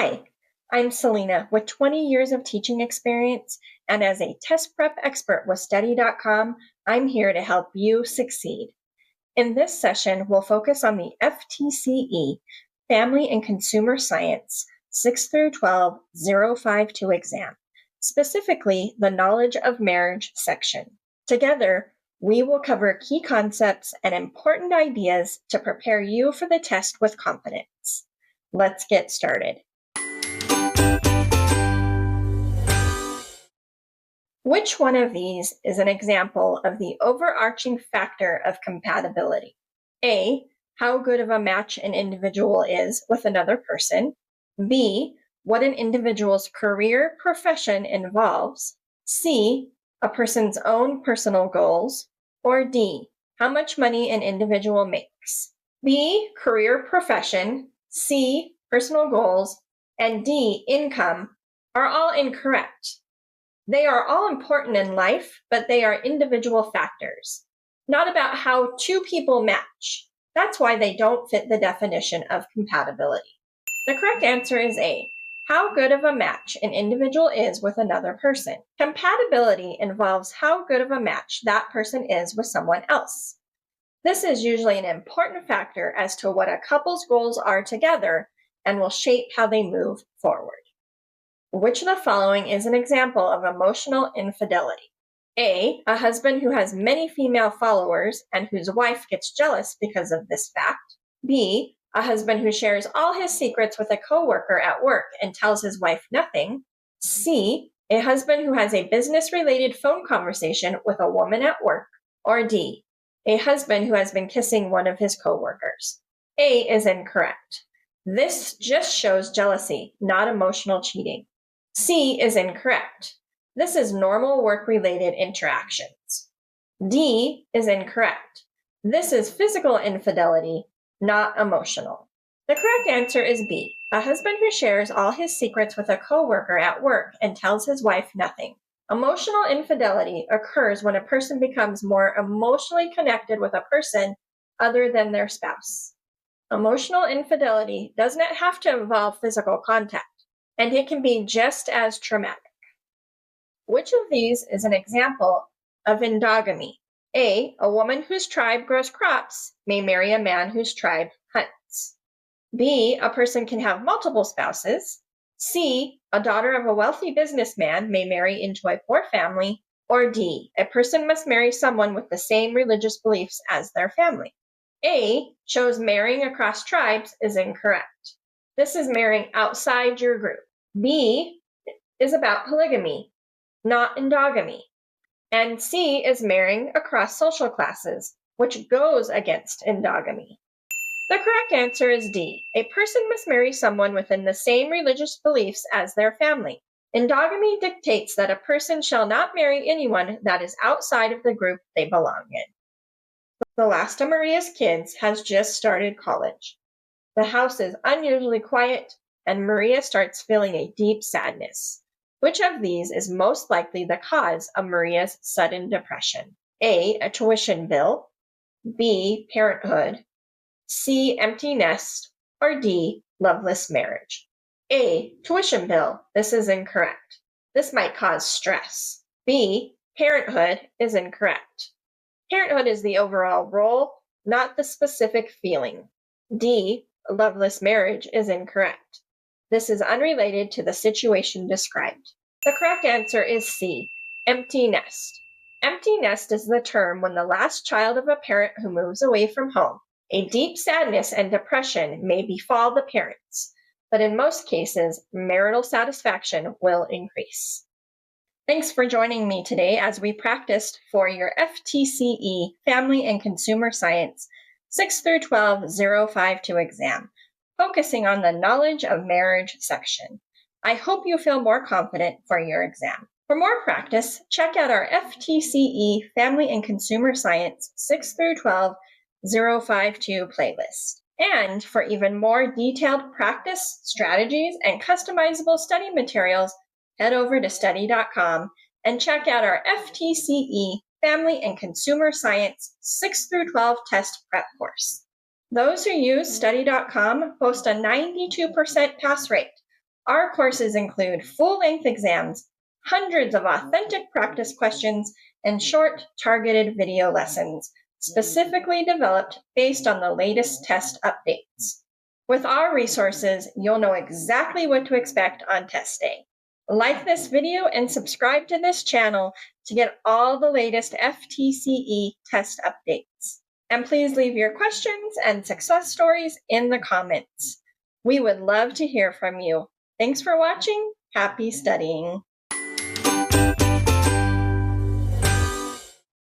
Hi, I'm Selena with 20 years of teaching experience, and as a test prep expert with Study.com, I'm here to help you succeed. In this session, we'll focus on the FTCE Family and Consumer Science 6 through 12 052 exam, specifically the Knowledge of Marriage section. Together, we will cover key concepts and important ideas to prepare you for the test with confidence. Let's get started. Which one of these is an example of the overarching factor of compatibility? A, how good of a match an individual is with another person. B, what an individual's career profession involves. C, a person's own personal goals. Or D, how much money an individual makes. B, career profession, C, personal goals, and D, income, are all incorrect. They are all important in life, but they are individual factors, not about how two people match. That's why they don't fit the definition of compatibility. The correct answer is A, how good of a match an individual is with another person. Compatibility involves how good of a match that person is with someone else. This is usually an important factor as to what a couple's goals are together and will shape how they move forward. Which of the following is an example of emotional infidelity? A, a husband who has many female followers and whose wife gets jealous because of this fact. B, a husband who shares all his secrets with a coworker at work and tells his wife nothing. C, a husband who has a business-related phone conversation with a woman at work. Or D, a husband who has been kissing one of his coworkers. A is incorrect. This just shows jealousy, not emotional cheating. C is incorrect. This is normal work-related interactions. D is incorrect. This is physical infidelity, not emotional. The correct answer is B, a husband who shares all his secrets with a coworker at work and tells his wife nothing. Emotional infidelity occurs when a person becomes more emotionally connected with a person other than their spouse. Emotional infidelity does not have to involve physical contact, and it can be just as traumatic. Which of these is an example of endogamy? A, a woman whose tribe grows crops may marry a man whose tribe hunts. B, a person can have multiple spouses. C, a daughter of a wealthy businessman may marry into a poor family. Or D, a person must marry someone with the same religious beliefs as their family. A shows marrying across tribes is incorrect. This is marrying outside your group. B is about polygamy, not endogamy. And C is marrying across social classes, which goes against endogamy. The correct answer is D. A person must marry someone within the same religious beliefs as their family. Endogamy dictates that a person shall not marry anyone that is outside of the group they belong in. The last of Maria's kids has just started college. The house is unusually quiet, and Maria starts feeling a deep sadness. Which of these is most likely the cause of Maria's sudden depression? A, a tuition bill. B, parenthood. C, empty nest. Or D, loveless marriage. A, tuition bill. This is incorrect. This might cause stress. B, parenthood is incorrect. Parenthood is the overall role, not the specific feeling. D, loveless marriage is incorrect. This is unrelated to the situation described. The correct answer is C, empty nest. Empty nest is the term when the last child of a parent who moves away from home. A deep sadness and depression may befall the parents, but in most cases, marital satisfaction will increase. Thanks for joining me today as we practiced for your FTCE Family and Consumer Science 6 through 12 052 exam, focusing on the Knowledge of Marriage section. I hope you feel more confident for your exam. For more practice, check out our FTCE Family and Consumer Science 6 through 12 052 playlist. And for even more detailed practice, strategies, and customizable study materials, head over to Study.com and check out our FTCE Family and Consumer Science 6 through 12 test prep course. Those who use Study.com boast a 92% pass rate, Our courses include full-length exams, hundreds of authentic practice questions, and short, targeted video lessons, specifically developed based on the latest test updates. With our resources, you'll know exactly what to expect on test day. Like this video and subscribe to this channel to get all the latest FTCE test updates. And please leave your questions and success stories in the comments. We would love to hear from you. Thanks for watching. Happy studying.